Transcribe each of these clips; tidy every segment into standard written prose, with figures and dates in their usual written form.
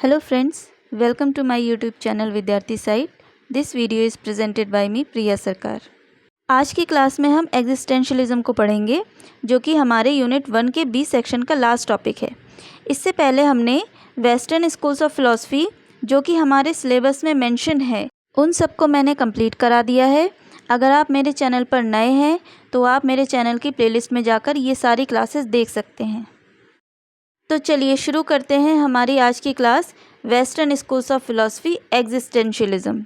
Hello friends, welcome to my YouTube channel विद्यार्थी site. This video is presented by me Priya Sarkar. आज की class में हम एग्जिस्टेंशलिज्म को पढ़ेंगे जो कि हमारे यूनिट 1 के बी सेक्शन का लास्ट टॉपिक है। इससे पहले हमने वेस्टर्न स्कूल्स ऑफ फिलॉसफी जो कि हमारे सिलेबस में मेंशन है उन सबको मैंने कंप्लीट करा दिया है। अगर आप मेरे चैनल पर नए हैं तो आप मेरे चैनल की प्लेलिस्ट में जाकर ये सारी क्लासेस देख सकते हैं। तो चलिए शुरू करते हैं हमारी आज की class western schools of philosophy existentialism.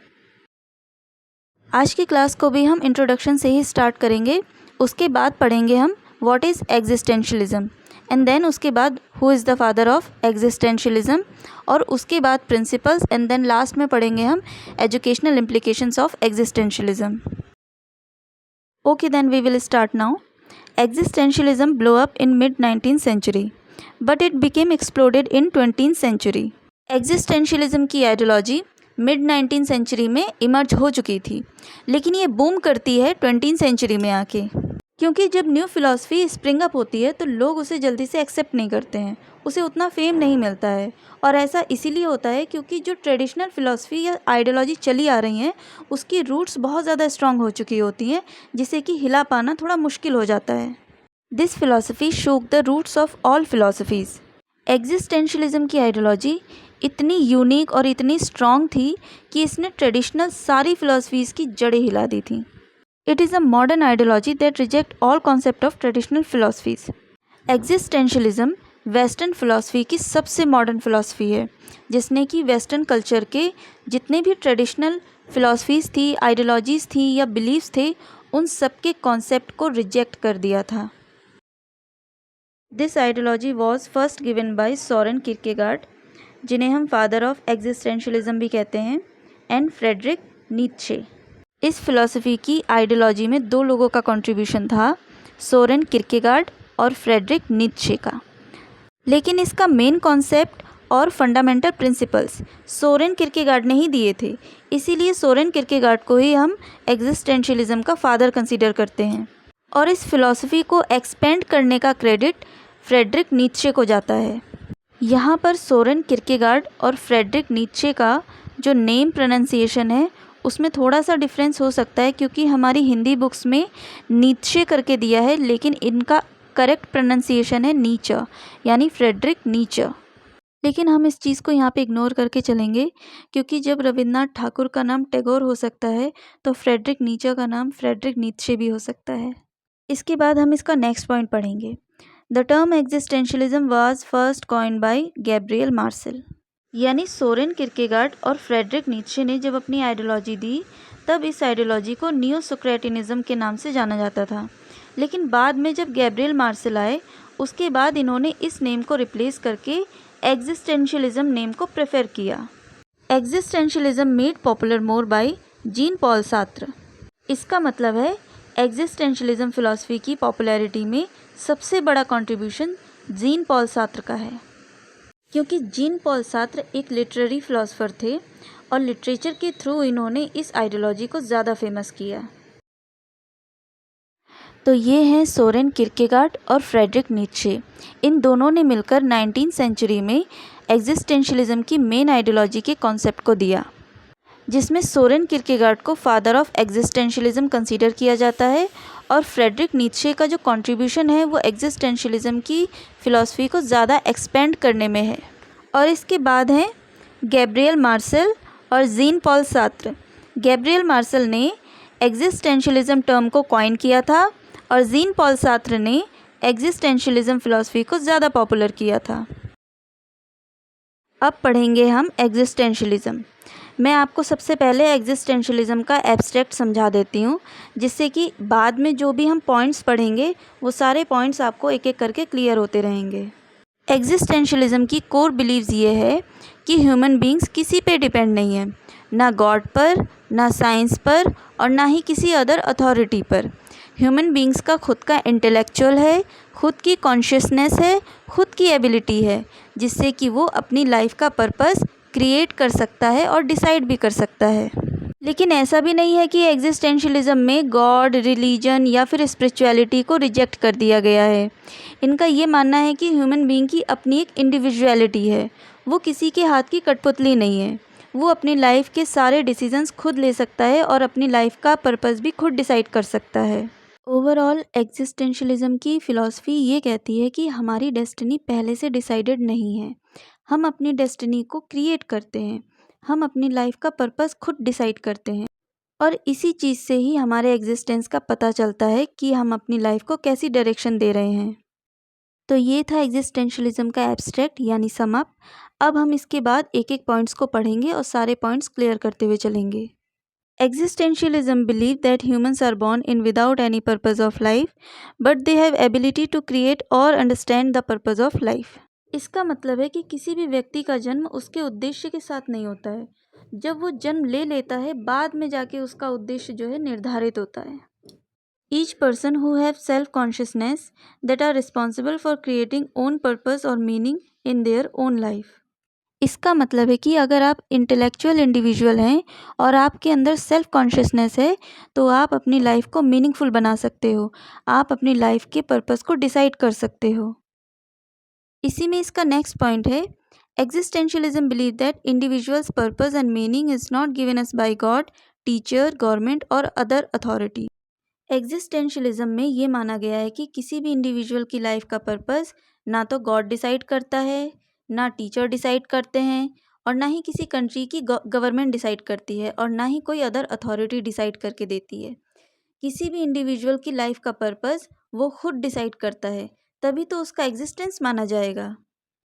आज की क्लास को भी हम इंट्रोडक्शन से ही स्टार्ट करेंगे। उसके बाद पढ़ेंगे हम what is existentialism and then उसके बाद who is the father of existentialism और उसके बाद प्रिंसिपल्स एंड देन लास्ट में पढ़ेंगे हम educational implications of existentialism. Okay then we will start now. Existentialism blew up in mid-19th century, but it became exploded in 20th century. Existentialism की ideology mid-19th century में emerge हो चुकी थी, लेकिन ये बूम करती है 20th century में आके, क्योंकि जब न्यू फिलॉसफी स्प्रिंग अप होती है तो लोग उसे जल्दी से एक्सेप्ट नहीं करते हैं, उसे उतना फेम नहीं मिलता है। और ऐसा इसीलिए होता है क्योंकि जो ट्रेडिशनल फिलॉसफी या आइडियोलॉजी चली आ रही हैं उसकी रूट्स बहुत ज़्यादा स्ट्रांग हो चुकी होती हैं, जिसे कि हिला पाना थोड़ा मुश्किल हो जाता है। This philosophy shook the roots of all philosophies. Existentialism की आइडियोलॉजी इतनी यूनिक और इतनी स्ट्रांग थी कि इसने ट्रेडिशनल सारी फिलॉसफीज़ की जड़ें हिला दी थी। It is a modern ideology that reject all concept of traditional philosophies. Existentialism western philosophy की सबसे मॉडर्न फ़िलासफ़ी है, जिसने कि वेस्टर्न कल्चर के जितने भी ट्रेडिशनल फ़िलासफ़ीज़ थी, आइडियोलॉजीज़ थी या बिलीव्स थे, उन सब के कॉन्सेप्ट को रिजेक्ट कर दिया था। This ideology was first given by Soren Kierkegaard, जिन्हें हम फादर ऑफ एग्जिस्टेंशलिज्म भी कहते हैं, एंड फ्रेडरिक नीत्शे। इस फिलॉसफी की आइडियोलॉजी में दो लोगों का कंट्रीब्यूशन था, सोरेन किरकेगार्ड और फ्रेडरिक नीत्शे का। लेकिन इसका मेन कॉन्सेप्ट और फंडामेंटल प्रिंसिपल्स सोरेन किरकेगार्ड ने ही दिए थे, इसीलिए सोरेन किरकेगार्ड को ही हम एग्जिस्टेंशियलिज्म का फादर कंसीडर करते हैं। और इस फिलॉसफी को एक्सपेंड करने का क्रेडिट फ्रेडरिक नीत्शे को जाता है। यहाँ पर सोरेन किरकेगार्ड और फ्रेडरिक नीत्शे का जो नेम प्रोनाउंसिएशन है उसमें थोड़ा सा डिफरेंस हो सकता है, क्योंकि हमारी हिंदी बुक्स में नीत्शे करके दिया है, लेकिन इनका करेक्ट प्रोनाउंसिएशन है नीचे, यानी फ्रेडरिक नीचे। लेकिन हम इस चीज़ को यहाँ पे इग्नोर करके चलेंगे, क्योंकि जब रविन्द्रनाथ ठाकुर का नाम टैगोर हो सकता है तो फ्रेडरिक नीचे का नाम फ्रेडरिक नीत्शे भी हो सकता है। इसके बाद हम इसका नेक्स्ट पॉइंट पढ़ेंगे। The term existentialism was first coined bye Gabriel Marcel. यानी सोरेन किरकेगार्ड और फ्रेडरिक नीत्शे ने जब अपनी आइडियोलॉजी दी तब इस आइडियोलॉजी को नियो सोक्रेटिनिज्म के नाम से जाना जाता था। लेकिन बाद में जब गैब्रियल मार्सेल आए उसके बाद इन्होंने इस नेम को रिप्लेस करके एग्जिस्टेंशियलिज्म नेम को प्रेफर किया। Existentialism made popular more by Jean Paul Sartre. इसका मतलब है एग्जिस्टेंशियलिज्म फिलॉसफी की पॉपुलैरिटी में सबसे बड़ा कंट्रीब्यूशन जीन पॉल सार्त्र का है, क्योंकि जीन पॉल सार्त्र एक लिटरेरी फिलोसोफर थे और लिटरेचर के थ्रू इन्होंने इस आइडियोलॉजी को ज़्यादा फेमस किया। तो ये हैं सोरेन किरकेगार्ड और फ्रेडरिक नीत्शे। इन दोनों ने मिलकर 19th सेंचुरी में एग्जिस्टेंशियलिज्म की मेन आइडियोलॉजी के कॉन्सेप्ट को दिया, जिसमें सोरेन किरकेगार्ड को फादर ऑफ एग्जिस्टेंशियलिज्म कंसीडर किया जाता है और फ्रेडरिक नीत्शे का जो कंट्रीब्यूशन है वो एग्जिस्टेंशियलिज्म की फ़िलॉसफी को ज़्यादा एक्सपेंड करने में है। और इसके बाद हैं गैब्रियल मार्सेल और Jean Paul Sartre. Gabriel Marcel ने एग्जिस्टेंशियलिज्म टर्म को कॉइन किया था और जीन पॉल सार्त्र ने एग्जिस्टेंशियलिज्म फिलॉसफी को ज़्यादा पॉपुलर किया था। अब पढ़ेंगे हम एग्जिस्टेंशियलिज्म। मैं आपको सबसे पहले एग्जिस्टेंशियलिज्म का एब्स्ट्रैक्ट समझा देती हूँ, जिससे कि बाद में जो भी हम पॉइंट्स पढ़ेंगे वो सारे पॉइंट्स आपको एक एक करके क्लियर होते रहेंगे। एग्जिस्टेंशियलिज्म की कोर बिलीव्स ये है कि ह्यूमन बींग्स किसी पे डिपेंड नहीं है, ना गॉड पर, ना साइंस पर और ना ही किसी अदर अथॉरिटी पर। ह्यूमन बींग्स का खुद का इंटेलेक्चुअल है, खुद की कॉन्शियसनेस है, खुद की एबिलिटी है, जिससे कि वो अपनी लाइफ का पर्पस क्रिएट कर सकता है और डिसाइड भी कर सकता है। लेकिन ऐसा भी नहीं है कि एग्जिस्टेंशियलिज्म में गॉड, रिलीजन या फिर स्पिरिचुअलिटी को रिजेक्ट कर दिया गया है। इनका ये मानना है कि ह्यूमन बीइंग की अपनी एक इंडिविजुअलिटी है, वो किसी के हाथ की कठपुतली नहीं है। वो अपनी लाइफ के सारे डिसीजंस खुद ले सकता है और अपनी लाइफ का पर्पस भी खुद डिसाइड कर सकता है। ओवरऑल एग्जिस्टेंशलिज्म की फ़िलॉसफी ये कहती है कि हमारी डेस्टिनी पहले से डिसाइडेड नहीं है। हम अपनी डेस्टिनी को क्रिएट करते हैं। हम अपनी लाइफ का पर्पस खुद डिसाइड करते हैं और इसी चीज़ से ही हमारे एग्जिस्टेंस का पता चलता है कि हम अपनी लाइफ को कैसी डायरेक्शन दे रहे हैं। तो ये था एग्जिस्टेंशलिज्म का एब्स्ट्रैक्ट यानी सम अप। अब हम इसके बाद एक एक पॉइंट्स को पढ़ेंगे और सारे पॉइंट्स क्लियर करते हुए चलेंगे। Existentialism believe that humans are born in without any purpose of life, but they have ability to create or understand the purpose of life. इसका मतलब है कि किसी भी व्यक्ति का जन्म उसके उद्देश्य के साथ नहीं होता है। जब वो जन्म ले लेता है बाद में जाके उसका उद्देश्य जो है निर्धारित होता है। Each person who have self-consciousness that are responsible for creating own purpose or meaning in their own life. इसका मतलब है कि अगर आप इंटेलेक्चुअल इंडिविजुअल हैं और आपके अंदर सेल्फ कॉन्शियसनेस है तो आप अपनी लाइफ को मीनिंगफुल बना सकते हो। आप अपनी लाइफ के पर्पस को डिसाइड कर सकते हो। इसी में इसका नेक्स्ट पॉइंट है, existentialism believe that individuals purpose and meaning is not given us by God, teacher, government और अदर अथॉरिटी। एग्जिस्टेंशियलिज्म में ये माना गया है कि किसी भी इंडिविजुअल की लाइफ का पर्पस ना तो गॉड डिसाइड करता है, ना टीचर डिसाइड करते हैं और ना ही किसी कंट्री की गवर्नमेंट डिसाइड करती है और ना ही कोई अदर अथॉरिटी डिसाइड करके देती है। किसी भी इंडिविजुअल की लाइफ का पर्पस वो खुद डिसाइड करता है, तभी तो उसका एग्जिस्टेंस माना जाएगा।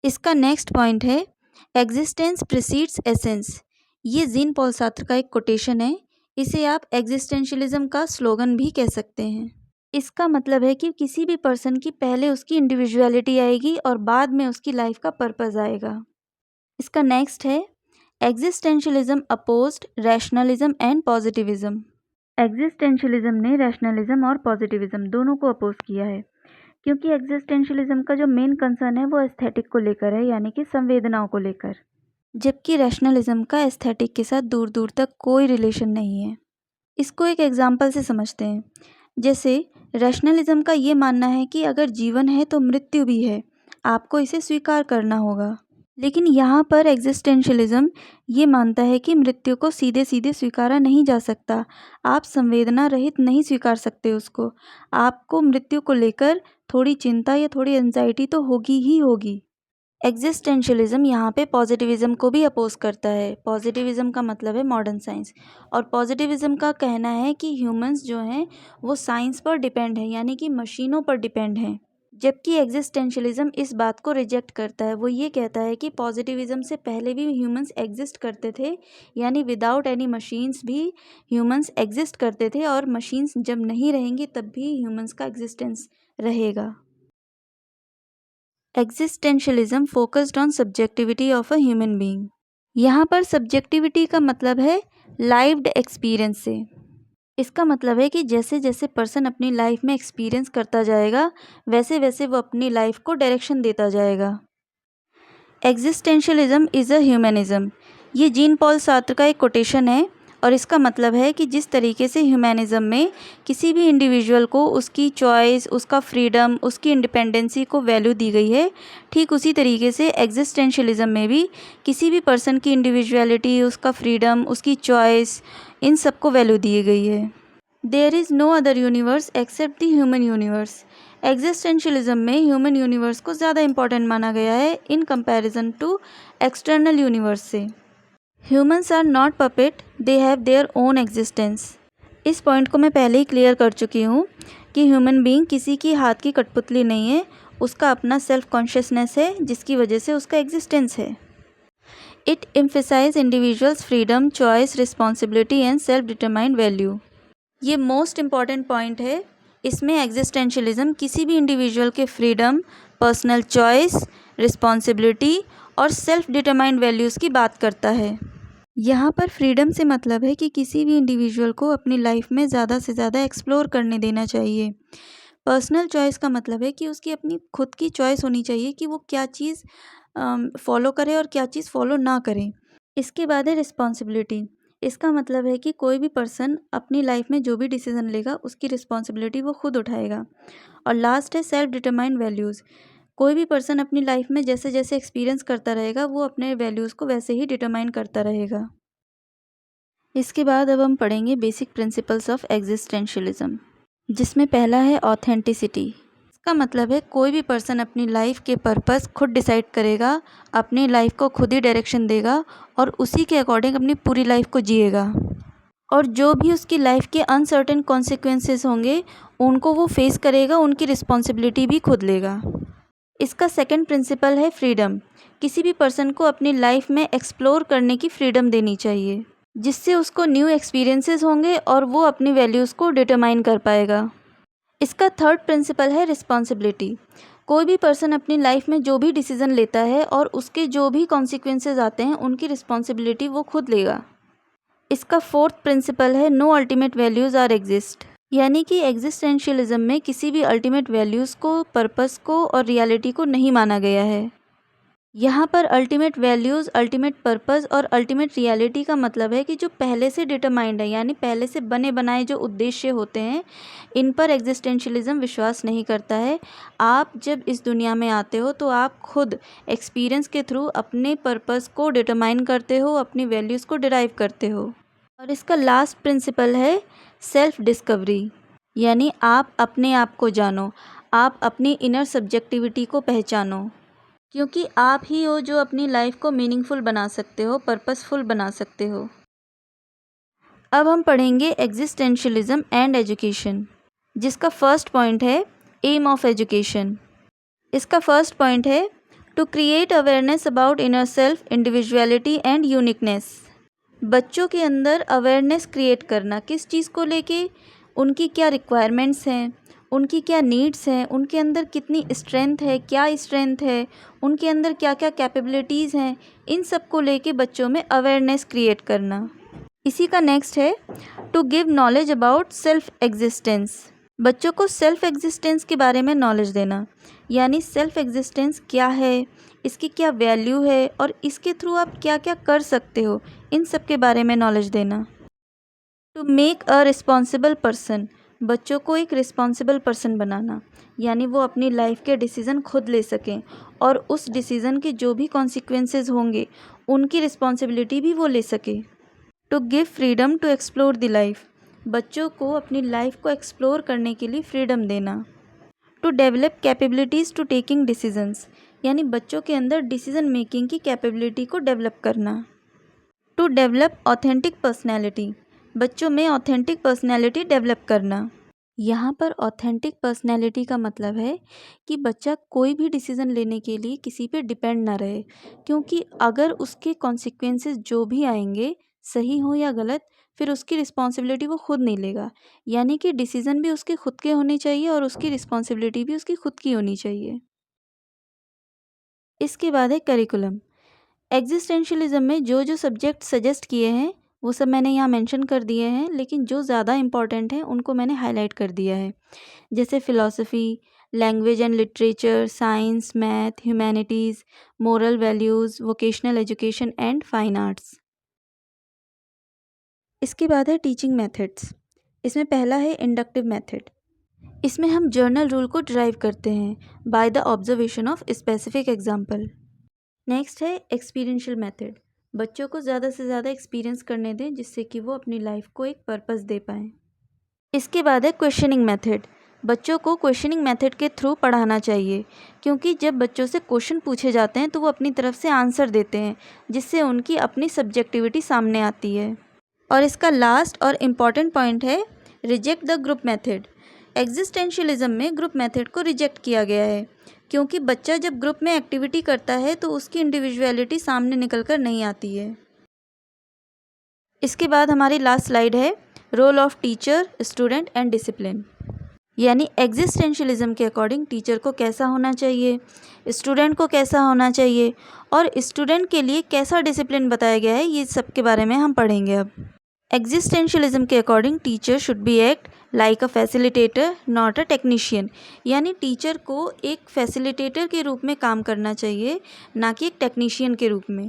इसका नेक्स्ट पॉइंट है, एग्जिस्टेंस प्रीसीड्स एसेंस। ये जीन पॉल सार्त्र का एक कोटेशन है। इसे आप एग्जिस्टेंशियलिज्म का स्लोगन भी कह सकते हैं। इसका मतलब है कि किसी भी पर्सन की पहले उसकी इंडिविजुअलिटी आएगी और बाद में उसकी लाइफ का पर्पस आएगा। इसका नेक्स्ट है, existentialism opposed rationalism and positivism. Existentialism ने रैशनलिज्म और पॉजिटिविज्म दोनों को अपोज किया है, क्योंकि एग्जिस्टेंशियलिज्म का जो मेन कंसर्न है वो एस्थेटिक को लेकर है, यानी कि संवेदनाओं को लेकर, जबकि रैशनलिज्म का एस्थेटिक के साथ दूर दूर तक कोई रिलेशन नहीं है। इसको एक एग्जाम्पल से समझते हैं। जैसे रैशनलिज्म का ये मानना है कि अगर जीवन है तो मृत्यु भी है, आपको इसे स्वीकार करना होगा। लेकिन यहाँ पर एग्जिस्टेंशियलिज्म ये मानता है कि मृत्यु को सीधे सीधे स्वीकारा नहीं जा सकता। आप संवेदना रहित नहीं स्वीकार सकते उसको। आपको मृत्यु को लेकर थोड़ी चिंता या थोड़ी एंजाइटी तो होगी ही होगी। एग्जिस्टेंशियलिज्म यहाँ पे पॉजिटिविज्म को भी अपोज करता है। पॉजिटिविज्म का मतलब है मॉडर्न साइंस, और पॉजिटिविज्म का कहना है कि ह्यूमंस जो हैं वो साइंस पर डिपेंड है, यानी कि मशीनों पर डिपेंड हैं। जबकि एग्जिस्टेंशियलिज्म इस बात को रिजेक्ट करता है। वो ये कहता है कि पॉजिटिविज्म से पहले भी ह्यूमंस एग्जिस्ट करते थे, यानी विदाउट एनी मशीन्स भी ह्यूमंस एग्जिस्ट करते थे, और मशीन्स जब नहीं रहेंगी तब भी ह्यूमंस का एग्जिस्टेंस रहेगा। Existentialism focused on subjectivity of a human being. यहाँ पर सब्जेक्टिविटी का मतलब है लाइव्ड एक्सपीरियंस से। इसका मतलब है कि जैसे जैसे पर्सन अपनी लाइफ में एक्सपीरियंस करता जाएगा वैसे वैसे वो अपनी लाइफ को डायरेक्शन देता जाएगा। Existentialism is a humanism. ये जीन पॉल सार्त्र का एक कोटेशन है, और इसका मतलब है कि जिस तरीके से ह्यूमनिज्म में किसी भी इंडिविजुअल को उसकी चॉइस, उसका फ्रीडम, उसकी इंडिपेंडेंसी को वैल्यू दी गई है, ठीक उसी तरीके से एग्जिस्टेंशियलिज्म में भी किसी भी पर्सन की इंडिविजुअलिटी, उसका फ्रीडम, उसकी चॉइस, इन सब को वैल्यू दी गई है। There is no other universe except the human universe. Existentialism में ह्यूमन यूनिवर्स को ज़्यादा इंपॉर्टेंट माना गया है in comparison to external universe से। Humans are not puppet, they have their own existence. इस पॉइंट को मैं पहले ही क्लियर कर चुकी हूँ कि ह्यूमन बीइंग किसी की हाथ की कठपुतली नहीं है, उसका अपना सेल्फ कॉन्शियसनेस है जिसकी वजह से उसका एग्जिस्टेंस है। It emphasize individuals freedom, choice, responsibility and self determined value. ये मोस्ट इम्पॉर्टेंट पॉइंट है। इसमें एग्जिस्टेंशियलिज्म किसी भी इंडिविजुअल के फ्रीडम, पर्सनल चॉइस, रिस्पॉन्सिबिलिटी और सेल्फ डिटरमाइंड वैल्यूज़ की बात करता है। यहाँ पर फ्रीडम से मतलब है कि किसी भी इंडिविजुअल को अपनी लाइफ में ज़्यादा से ज़्यादा एक्सप्लोर करने देना चाहिए। पर्सनल चॉइस का मतलब है कि उसकी अपनी खुद की चॉइस होनी चाहिए कि वो क्या चीज़ फॉलो करे और क्या चीज़ फॉलो ना करे। इसके बाद है रिस्पॉन्सिबिलिटी। इसका मतलब है कि कोई भी पर्सन अपनी लाइफ में जो भी डिसीज़न लेगा उसकी रिस्पॉन्सिबिलिटी वो खुद उठाएगा। और लास्ट है सेल्फ डिटरमाइंड वैल्यूज़। कोई भी पर्सन अपनी लाइफ में जैसे जैसे एक्सपीरियंस करता रहेगा वो अपने वैल्यूज़ को वैसे ही डिटरमाइन करता रहेगा। इसके बाद अब हम पढ़ेंगे बेसिक प्रिंसिपल्स ऑफ एग्जिस्टेंशियलिज्म, जिसमें पहला है ऑथेंटिसिटी। इसका मतलब है कोई भी पर्सन अपनी लाइफ के पर्पस खुद डिसाइड करेगा, अपनी लाइफ को खुद ही डायरेक्शन देगा और उसी के अकॉर्डिंग अपनी पूरी लाइफ को जिएगा, और जो भी उसकी लाइफ के अनसर्टेन कॉन्सिक्वेंसेस होंगे उनको वो फेस करेगा, उनकी रिस्पॉन्सिबिलिटी भी खुद लेगा। इसका सेकंड प्रिंसिपल है फ्रीडम। किसी भी पर्सन को अपनी लाइफ में एक्सप्लोर करने की फ्रीडम देनी चाहिए, जिससे उसको न्यू एक्सपीरियंसेस होंगे और वो अपनी वैल्यूज़ को डिटरमाइन कर पाएगा। इसका थर्ड प्रिंसिपल है रिस्पॉन्सिबिलिटी। कोई भी पर्सन अपनी लाइफ में जो भी डिसीज़न लेता है और उसके जो भी कॉन्सिक्वेंसेस आते हैं उनकी रिस्पॉन्सिबिलिटी वो खुद लेगा। इसका फोर्थ प्रिंसिपल है no ultimate values are exist, यानी कि एग्जिस्टेंशियलिज्म में किसी भी अल्टीमेट वैल्यूज़ को, पर्पस को और रियलिटी को नहीं माना गया है। यहाँ पर अल्टीमेट वैल्यूज़, अल्टीमेट पर्पस और अल्टीमेट रियलिटी का मतलब है कि जो पहले से डिटरमाइंड है, यानी पहले से बने बनाए जो उद्देश्य होते हैं, इन पर एग्जिस्टेंशियलिज्म विश्वास नहीं करता है। आप जब इस दुनिया में आते हो तो आप खुद एक्सपीरियंस के थ्रू अपने पर्पस को डिटरमाइन करते हो, अपनी वैल्यूज़ को डिराइव करते हो। और इसका लास्ट प्रिंसिपल है सेल्फ डिस्कवरी, यानी आप अपने आप को जानो, आप अपनी इनर सब्जेक्टिविटी को पहचानो, क्योंकि आप ही हो जो अपनी लाइफ को मीनिंगफुल बना सकते हो, पर्पसफुल बना सकते हो। अब हम पढ़ेंगे एग्जिस्टेंशियलिज्म एंड एजुकेशन, जिसका फर्स्ट पॉइंट है एम ऑफ एजुकेशन। इसका फर्स्ट पॉइंट है to create awareness about inner self, individuality and uniqueness. बच्चों के अंदर अवेयरनेस क्रिएट करना, किस चीज़ को लेके, उनकी क्या रिक्वायरमेंट्स हैं, उनकी क्या नीड्स हैं, उनके अंदर कितनी स्ट्रेंथ है, क्या स्ट्रेंथ है, उनके अंदर क्या क्या कैपेबिलिटीज़ हैं, इन सब को लेके बच्चों में अवेयरनेस क्रिएट करना। इसी का नेक्स्ट है to give knowledge about self existence. बच्चों को सेल्फ एग्जिस्टेंस के बारे में नॉलेज देना, यानी सेल्फ एग्जिस्टेंस क्या है, इसकी क्या वैल्यू है और इसके थ्रू आप क्या क्या कर सकते हो, इन सब के बारे में नॉलेज देना। To make a responsible person, बच्चों को एक रिस्पॉन्सिबल पर्सन बनाना, यानी वो अपनी लाइफ के डिसीज़न खुद ले सकें और उस डिसीज़न के जो भी कॉन्सिक्वेंसेस होंगे उनकी रिस्पॉन्सिबिलिटी भी वो ले सके। To give freedom to explore the life, बच्चों को अपनी लाइफ को एक्सप्लोर करने के लिए फ्रीडम देना। To develop capabilities to taking decisions, यानी बच्चों के अंदर डिसीजन मेकिंग की कैपेबिलिटी को डेवलप करना। टू डेवलप ऑथेंटिक पर्सनैलिटी, बच्चों में ऑथेंटिक पर्सनैलिटी डेवलप करना। यहाँ पर ऑथेंटिक पर्सनैलिटी का मतलब है कि बच्चा कोई भी डिसीज़न लेने के लिए किसी पे डिपेंड ना रहे, क्योंकि अगर उसके कॉन्सिक्वेंसेस जो भी आएंगे, सही हो या गलत, फिर उसकी रिस्पॉन्सिबिलिटी वो खुद नहीं लेगा, यानी कि डिसीज़न भी उसके खुद के होने चाहिए और उसकी रिस्पॉन्सिबिलिटी भी उसकी खुद की होनी चाहिए। इसके बाद है करिकुलम। एग्जिस्टेंशियलिज्म में जो जो सब्जेक्ट सजेस्ट किए हैं वो सब मैंने यहाँ मेंशन कर दिए हैं, लेकिन जो ज़्यादा इम्पॉर्टेंट हैं उनको मैंने हाईलाइट कर दिया है, जैसे philosophy, language and literature, science, math, humanities, moral values, vocational education and fine arts. इसके बाद है टीचिंग मेथड्स। इसमें पहला है इंडक्टिव मेथड। इसमें हम जर्नल रूल को डिराइव करते हैं by the observation of specific example. Next है एक्सपीरियंशियल मेथड। बच्चों को ज़्यादा से ज़्यादा एक्सपीरियंस करने दें जिससे कि वो अपनी लाइफ को एक पर्पस दे पाएँ। इसके बाद है क्वेश्चनिंग मेथड। बच्चों को क्वेश्चनिंग मेथड के थ्रू पढ़ाना चाहिए, क्योंकि जब बच्चों से क्वेश्चन पूछे जाते हैं तो वो अपनी तरफ से आंसर देते हैं, जिससे उनकी अपनी सब्जेक्टिविटी सामने आती है। और इसका लास्ट और इम्पॉर्टेंट पॉइंट है reject the group method. Existentialism में ग्रुप मेथड को रिजेक्ट किया गया है, क्योंकि बच्चा जब ग्रुप में एक्टिविटी करता है तो उसकी इंडिविजुअलिटी सामने निकल कर नहीं आती है। इसके बाद हमारी लास्ट स्लाइड है role of teacher, student and discipline, यानी एग्जिस्टेंशियलिज्म के अकॉर्डिंग टीचर को कैसा होना चाहिए, स्टूडेंट को कैसा होना चाहिए और स्टूडेंट के लिए कैसा डिसिप्लिन बताया गया है, ये सब के बारे में हम पढ़ेंगे। अब एग्जिस्टेंशियलिज्म के according teacher should be act like a facilitator not a technician, यानी टीचर को एक फैसिलिटेटर के रूप में काम करना चाहिए, ना कि एक टेक्नीशियन के रूप में।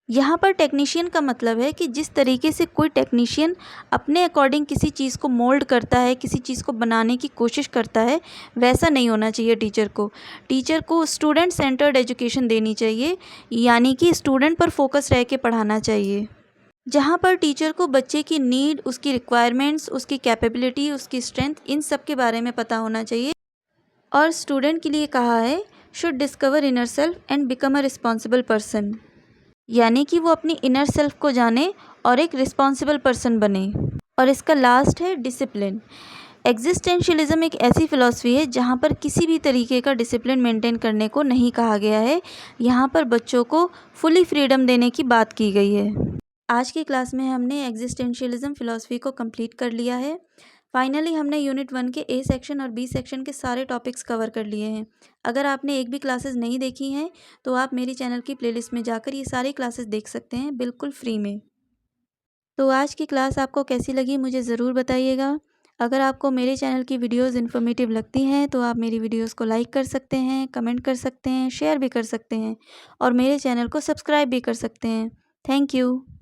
यहाँ पर टेक्नीशियन का मतलब है कि जिस तरीके से कोई टेक्नीशियन अपने अकॉर्डिंग किसी चीज़ को मोल्ड करता है, किसी चीज़ को बनाने की कोशिश करता है, वैसा नहीं होना चाहिए टीचर को। टीचर को स्टूडेंट सेंटर्ड एजुकेशन देनी चाहिए, यानी कि स्टूडेंट पर फोकस रह के पढ़ाना चाहिए, जहाँ पर टीचर को बच्चे की नीड, उसकी रिक्वायरमेंट्स, उसकी कैपेबिलिटी, उसकी स्ट्रेंथ, इन सब के बारे में पता होना चाहिए। और स्टूडेंट के लिए कहा है should discover inner self and become a responsible person, यानी कि वो अपनी इनर सेल्फ को जाने और एक रिस्पॉन्सिबल पर्सन बने। और इसका लास्ट है डिसिप्लिन। एग्जिस्टेंशियलिज्म एक ऐसी फ़िलॉसफी है जहाँ पर किसी भी तरीके का डिसिप्लिन मेंटेन करने को नहीं कहा गया है। यहाँ पर बच्चों को फुली फ्रीडम देने की बात की गई है। आज की क्लास में हमने एग्जिस्टेंशियलिज्म फ़िलॉसफी को कंप्लीट कर लिया है। फाइनली हमने यूनिट 1 के ए सेक्शन और बी सेक्शन के सारे टॉपिक्स कवर कर लिए हैं। अगर आपने एक भी क्लासेस नहीं देखी हैं तो आप मेरी चैनल की प्लेलिस्ट में जाकर ये सारी क्लासेस देख सकते हैं बिल्कुल फ्री में। तो आज की क्लास आपको कैसी लगी मुझे ज़रूर बताइएगा। अगर आपको मेरे चैनल की वीडियोस इन्फॉर्मेटिव लगती हैं तो आप मेरी वीडियोस को लाइक कर सकते हैं, कमेंट कर सकते हैं, शेयर भी कर सकते हैं और मेरे चैनल को सब्सक्राइब भी कर सकते हैं। Thank you.